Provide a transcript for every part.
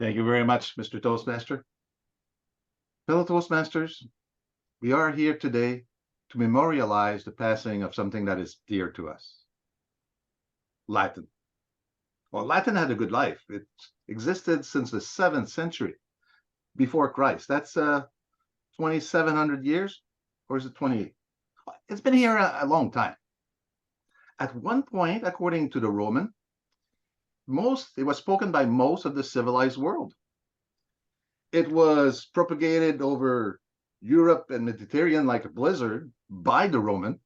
Thank you very much, Mr. Toastmaster. Fellow Toastmasters, we are here today to memorialize the passing of something that is dear to us, Latin. Well, Latin had a good life. It existed since the 7th century before Christ. That's 2,700 years, or is it 28? It's been here a long time. At one point, according to the Roman, it was spoken by most of the civilized world. It was propagated over Europe and Mediterranean like a blizzard by the Roman,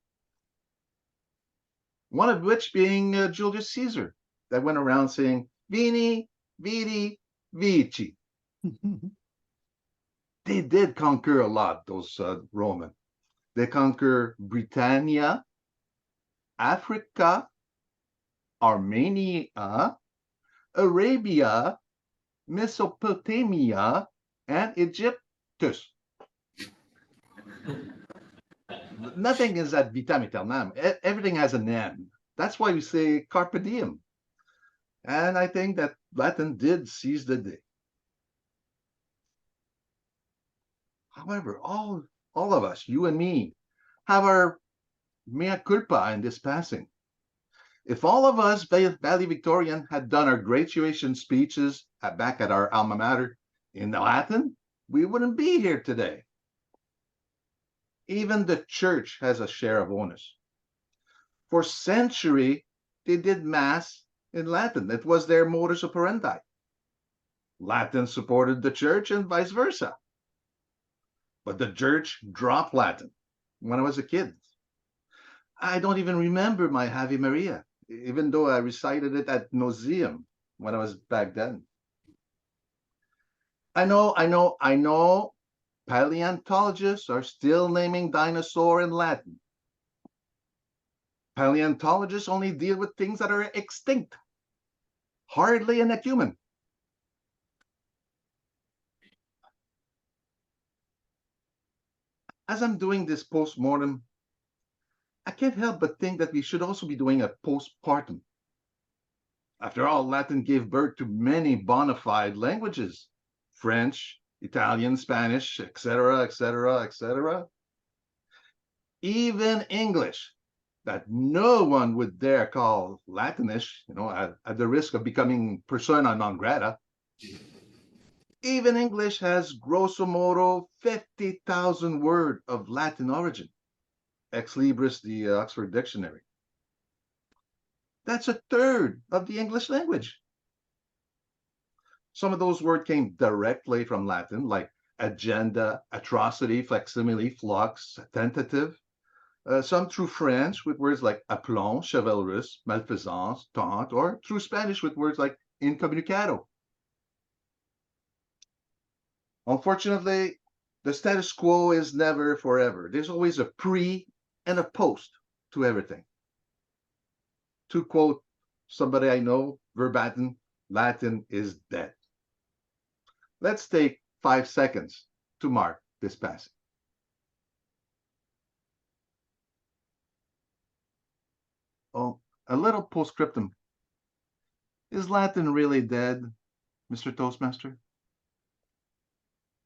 one of which being Julius Caesar, that went around saying, Vini, Vidi, Vici. They did conquer a lot, those Roman. They conquer Britannia, Africa, Armenia, Arabia, Mesopotamia, and Egyptus. Nothing is ad vitam aeternam. Everything has an end. That's why we say carpe diem. And I think that Latin did seize the day. However, all of us, you and me, have our mea culpa in this passing. If all of us valedictorian had done our graduation speeches back at our alma mater in Latin, we wouldn't be here today. Even the church has a share of onus. For centuries, they did Mass in Latin. It was their modus operandi. Latin supported the church and vice versa. But the church dropped Latin when I was a kid. I don't even remember my Ave Maria, even though I recited it at nauseam when I was back then. I know, paleontologists are still naming dinosaur in Latin. Paleontologists only deal with things that are extinct, hardly in a human. As I'm doing this post-mortem, I can't help but think that we should also be doing a postpartum. After all, Latin gave birth to many bona fide languages, French, Italian, Spanish, etc., etc., etc. Even English, that no one would dare call Latinish, at the risk of becoming persona non grata. Even English has grosso modo 50,000 words of Latin origin, ex libris the Oxford Dictionary. That's a third of the English language. Some of those words came directly from Latin, like agenda, atrocity, facsimile, flux, tentative. Some through French with words like aplomb, chivalrous, malfaisance, taunt, or through Spanish with words like incommunicado. Unfortunately, the status quo is never forever. There's always a pre and a post to everything. To quote somebody I know verbatim, Latin is dead. Let's take 5 seconds to mark this passage. Oh, a little postscriptum. Is Latin really dead, Mr. Toastmaster?